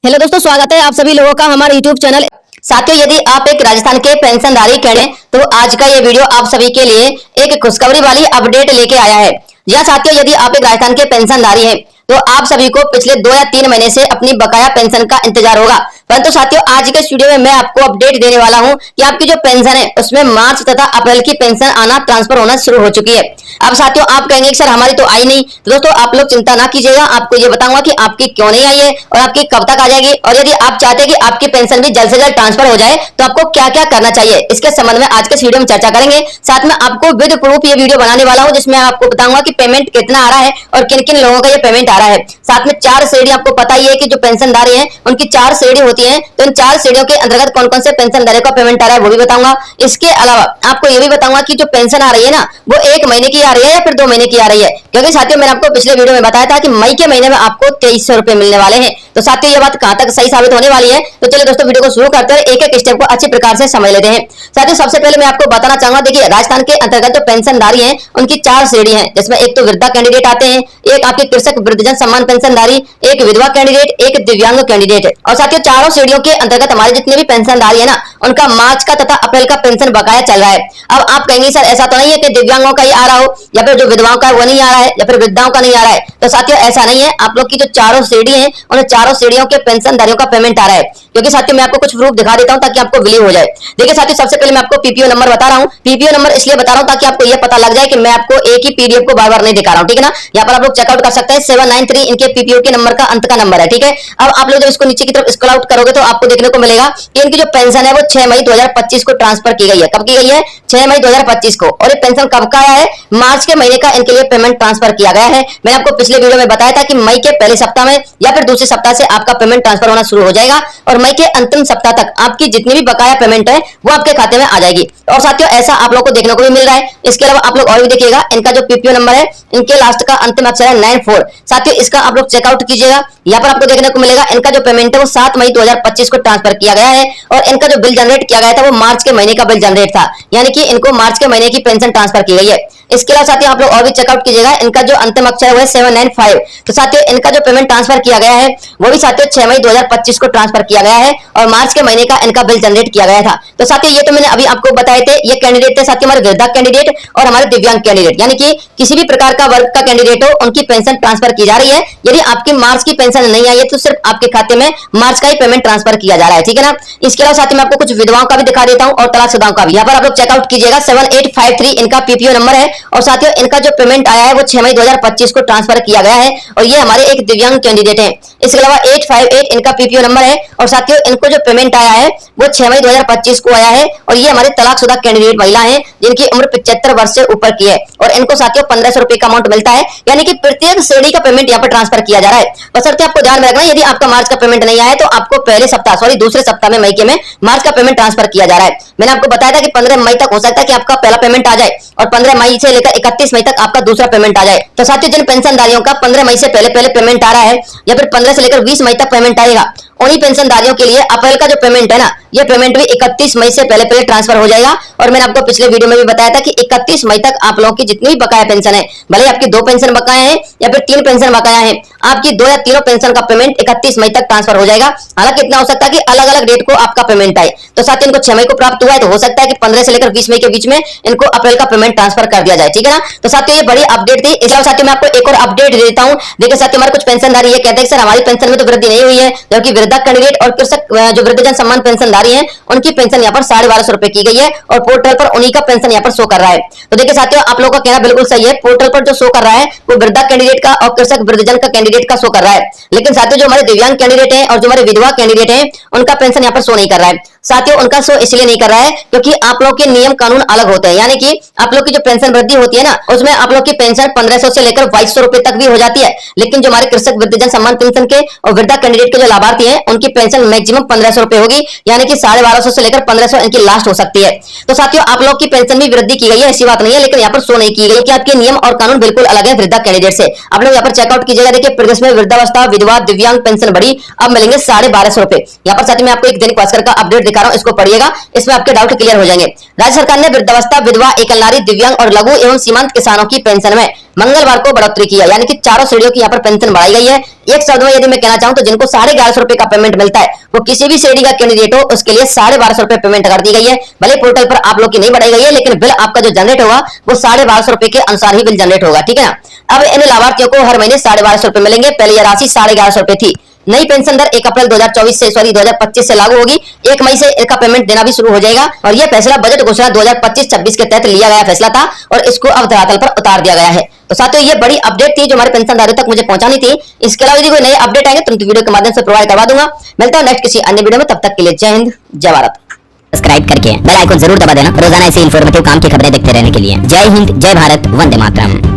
Hello दोस्तों, स्वागत है आप सभी लोगों का हमारे यूट्यूब चैनल। साथियों, यदि आप एक राजस्थान के पेंशनधारी हैं तो आज का ये वीडियो आप सभी के लिए एक खुशखबरी वाली अपडेट लेके आया है। या साथियों, यदि आप एक राजस्थान के पेंशनधारी हैं तो आप सभी को पिछले 2 या 3 महीने से अपनी बकाया पेंशन का इंतजार होगा। परंतु साथियों, आज के वीडियो में मैं आपको अपडेट देने वाला हूं कि आपकी जो पेंशन है उसमें मार्च तथा अप्रैल की पेंशन आना ट्रांसफर होना शुरू हो चुकी है। अब साथियों, आप कहेंगे कि सर हमारी तो आई नहीं। तो दोस्तों, आप लोग चिंता ना कीजिएगा, आपको ये बताऊंगा कि आपकी क्यों नहीं आई है और आपकी कब तक आ जाएगी, और यदि आप चाहते हैं कि आपकी पेंशन भी जल्द से जल्द ट्रांसफर हो जाए तो आपको क्या क्या करना चाहिए, इसके संबंध में आज के वीडियो में चर्चा करेंगे। साथ में आपको विद प्रूफ ये वीडियो बनाने वाला हूं जिसमें आपको बताऊंगा कि पेमेंट कितना आ रहा है और किन किन लोगों का ये पेमेंट आ रहा है। साथ में 4 श्रेणी, आपको पता ही है कि जो पेंशनधारी है उनकी 4 श्रेणी होती है, तो इन 4 श्रेणियों के अंतर्गत कौन कौन से पेंशनधारियों का पेमेंट आ रहा है वो भी बताऊंगा। इसके अलावा आपको ये भी बताऊंगा कि जो पेंशन आ रही है ना वो 1 महीने की आ रही है या फिर 2 महीने की आ रही है, क्योंकि साथियों मैंने आपको पिछले वीडियो में बताया था कि मई के महीने में आपको 2300 रुपए मिलने वाले हैं। तो साथियों, ये बात कहां तक सही साबित होने वाली है, तो चलिए दोस्तों वीडियो को शुरू करते हैं, एक एक स्टेप को अच्छी प्रकार से समझ लेते हैं। साथियों, सबसे पहले मैं आपको बताना चाहूंगा, देखिए राजस्थान के अंतर्गत जो पेंशनधारी है उनकी 4 श्रेणी है, जिसमें एक तो वृद्धा कैंडिडेट आते हैं, एक आपके कृषक वृद्धजन सम्मान पेंशनधारी, एक विधवा कैंडिडेट, एक दिव्यांग कैंडिडेट है। और साथियों, चारों श्रेणियों के अंतर्गत हमारे जितने भी पेंशनधारी है ना उनका मार्च का तथा अप्रैल का पेंशन बकाया चल रहा है। अब आप कहेंगे सर ऐसा तो नहीं है कि दिव्यांगों का ही आ रहा हो या फिर जो विधवाओं का वो नहीं आ रहा है या फिर वृद्धाओं का नहीं आ रहा है। तो साथियों ऐसा नहीं है, आप लोग की जो चारों श्रेणी है उन चारों श्रेणियों के पेंशनधारियों का पेमेंट आ रहा है। क्योंकि साथियों मैं आपको कुछ प्रूफ दिखा देता हूं ताकि आपको बिलीव हो जाए। देखिए साथियों, सबसे पहले मैं आपको पीपीओ नंबर बता रहा हूं। पीपीओ नंबर इसलिए बता रहा हूं ताकि आपको यह पता लग जाए कि मैं आपको एक ही पीडीएफ को बार बार नहीं दिखा रहा हूं, ठीक है ना। यहाँ पर आप लोग चेकआउट कर सकते हैं, 793 इनके पीपीओ के नंबर का अंत का नंबर है, ठीक है। अब आप लोग जब इसको नीचे की तरफ स्क्रॉल आउट करोगे तो आपको देखने को मिलेगा कि इनकी जो पेंशन है वो 6 मई 2025 को ट्रांसफर की गई है। कब की गई है? 6 मई 2025 को। और ये पेंशन कब का आया है? मार्च के महीने का इनके लिए पेमेंट ट्रांसफर किया गया है। मैंने आपको पिछले वीडियो में बताया था कि मई के पहले सप्ताह में या फिर दूसरे सप्ताह से आपका पेमेंट ट्रांसफर होना शुरू हो जाएगा और मई के अंतिम सप्ताह तक आपकी जितनी भी बकाया पेमेंट है वो आपके खाते में आ जाएगी। और साथियों ऐसा आप लोगों को देखने को भी मिल रहा है। इसके अलावा आप लोग और भी देखिएगा, इनका जो पीपीओ नंबर है इनके लास्ट का अंतिम अक्षर है 94। साथियों इसका आप लोग चेकआउट कीजिएगा, यहाँ पर आपको देखने को मिलेगा इनका जो पेमेंट है वो 7 मई 2025 को ट्रांसफर किया गया है और इनका जो बिल जनरेट किया गया था वो मार्च के महीने का बिल जनरेट था, यानी कि इनको मार्च के महीने की पेंशन ट्रांसफर की गई है। इसके अलावा साथियों आप लोग और भी चेकआउट कीजिएगा, इनका जो अंतिम अक्षर है वो है 795। तो साथियों इनका जो पेमेंट ट्रांसफर किया गया है वो भी साथियों 6 मई 2025 को ट्रांसफर किया गया है और मार्च के महीने का इनका बिल जनरेट किया गया था। तो साथियों ये तो मैंने अभी आपको बताए थे, ये कैंडिडेट थे साथियों हमारे वृद्धा कैंडिडेट और हमारे दिव्यांग कैंडिडेट, यानी कि किसी भी प्रकार का वर्ग का कैंडिडेट हो उनकी पेंशन ट्रांसफर की जा रही है। यदि आपकी मार्च की पेंशन नहीं आई है तो सिर्फ आपके खाते में मार्च का ही पेमेंट ट्रांसफर किया जा रहा है, ठीक है ना। इसके अलावा साथियों मैं आपको कुछ विधवाओं का भी दिखा देता हूं और तलाकशुदाओं का भी। यहाँ पर आप लोग चेकआउट कीजिएगा, 7853 इनका पीपीओ नंबर है और साथियों इनका जो पेमेंट आया है वो 6 मई 2025 को ट्रांसफर किया गया है और ये हमारे एक दिव्यांग कैंडिडेट है। इसके अलावा 858 इनका पीपीओ नंबर है और साथियों इनको जो पेमेंट आया है वो 6 मई 2025 को आया है और ये हमारे तलाकशुदा कैंडिडेट महिला है जिनकी उम्र 75 वर्ष से ऊपर की है और इनको साथियों 1500 रुपए का अमाउंट मिलता है, यानी कि प्रत्येक श्रेणी का पेमेंट यहाँ पर ट्रांसफर किया जा रहा है। बशर्ते आपको ध्यान में रखना, यदि आपका मार्च का पेमेंट नहीं आया तो आपको पहले सप्ताह दूसरे सप्ताह में मई के में मार्च का पेमेंट ट्रांसफर किया जा रहा है। मैंने आपको बताया था कि 15 मई तक हो सकता है कि आपका पहला पेमेंट आ जाए और 15 मई से लेकर 31 मई तक आपका दूसरा पेमेंट आ जाए। तो साथियों जिन पेंशनधारियों का 15 मई से पहले पेमेंट आ रहा है या फिर 15 से लेकर 20 मई तक पेमेंट आएगा, उन्हीं पेंशनधारियों के लिए अप्रैल का जो पेमेंट है ना ये पेमेंट भी 31 मई से पहले ट्रांसफर हो जाएगा। और मैंने आपको पिछले वीडियो में भी बताया था कि 31 मई तक आप लोगों की जितनी भी बकाया पेंशन है, भले आपकी 2 पेंशन बकाया है या फिर 3 पेंशन बकाया है, आपकी 2 या 3 पेंशन का पेमेंट 31 मई तक ट्रांसफर हो जाएगा। हालांकि इतना हो सकता है कि अलग अलग डेट को आपका पेमेंट आए। तो साथ इनको 6 मई को प्राप्त हुआ है तो हो सकता है कि 15 से लेकर 20 मई के बीच में इनको अप्रैल का पेमेंट ट्रांसफर कर दिया जाए, ठीक है ना। तो साथियों ये बड़ी अपडेट थी। इसके साथियों मैं आपको एक और अपडेट दे देता हूं। देखिए साथियों हमारे कुछ पेंशनधारी ये कहते हैं सर हमारी पेंशन में तो वृद्धि नहीं हुई है, जबकि वृद्धा कैंडिडेट और जो वृद्धजन सम्मान पेंशनधारी हैं उनकी पेंशन यहाँ पर 1250 रुपए की गई है और पोर्टल पर उन्हीं का पेंशन यहाँ पर शो कर रहा है। तो देखिए साथियों आप लोगों का कहना बिल्कुल सही है, पोर्टल पर जो शो कर रहा है वो वृद्धा कैंडिडेट का और कृषक वृद्धजन का कैंडिडेट का शो कर रहा है, लेकिन साथियों जो हमारे दिव्यांग कैंडिडेट हैं और जो हमारे विधवा कैंडिडेट हैं उनका पेंशन यहाँ पर शो नहीं कर रहा है। साथियों उनका शो इसलिए नहीं कर रहा है क्योंकि आप लोग के नियम कानून अलग होते हैं, यानी कि आप लोग की जो पेंशन वृद्धि होती है ना उसमें आप लोग की पेंशन 1500 से लेकर 2200 रुपए तक भी हो जाती है, लेकिन जो हमारे कृषक वृद्धजन सम्मान पेंशन के और वृद्धा कैंडिडेट के जो लाभार्थी हैं उनकी पेंशन मैक्सिमम 1500 रुपए होगी, यानी कि 1250 से लेकर 1500 इनकी लास्ट हो सकती है। तो साथियों आप लोग की पेंशन भी वृद्धि की गई है, ऐसी बात नहीं है, लेकिन यहाँ पर शो नहीं की गई कि आपके नियम और कानून बिल्कुल अलग है वृद्धा कैंडिडेट से। आप लोग यहाँ पर चेकआउट कीजिएगा, देखिए प्रदेश में वृद्धावस्था विधवा दिव्यांग पेंशन बढ़ी, अब मिलेंगे 1250 रुपए। यहाँ पर साथियों मैं आपको एक दैनिक भास्कर का अपडेट दिखा रहा हूँ, इसको पढ़िएगा, इसमें आपके डाउट क्लियर हो जाएंगे। राज्य सरकार ने वृद्धावस्था, विधवा, एकल नारी, दिव्यांग और लघु एवं सीमांत किसानों की पेंशन में मंगलवार को बढ़ोतरी की है, यानी कि चारों श्रेणियों की यहाँ पर पेंशन बढ़ाई गई है। एक शब्द में यदि मैं कहना चाहूँ तो जिनको 1150 रुपए का पेमेंट मिलता है, वो किसी भी श्रेणी का कैंडिडेट हो, उसके लिए 1250 रुपए पेमेंट कर दी गई है। भले पोर्टल पर आप लोग की नहीं बढ़ाई गई है, लेकिन बिल आपका जो जनरेट होगा वो 1250 रुपए के अनुसार ही बिल जनरेट होगा, ठीक है ना। अब इन लाभार्थियों को हर महीने 1250 रुपए मिलेंगे। पहले यह राशि 1150 रुपए थी। नई पेंशन दर 1 अप्रैल 2025 से लागू होगी। 1 मई से इसका पेमेंट देना भी शुरू हो जाएगा। और यह फैसला बजट घोषणा 2025-26 के तहत लिया गया फैसला था और इसको अब धरातल पर उतार दिया गया है। तो साथियों, ये बड़ी अपडेट थी जो हमारे पेंशनधारियों तक मुझे पहुंचानी थी। इसके अलावा यदि कोई नए अपडेट आएंगे तुरंत वीडियो के माध्यम से प्रोवाइड करवा दूंगा। मिलता हूं नेक्स्ट किसी अन्य वीडियो में, तब तक के लिए जय हिंद, जय भारत। सब्सक्राइब करके बेल आइकन जरूर दबा देना रोजाना ऐसी इंफॉर्मेटिव काम की खबरें देखते रहने के लिए। जय हिंद, जय भारत, वंदे मातरम।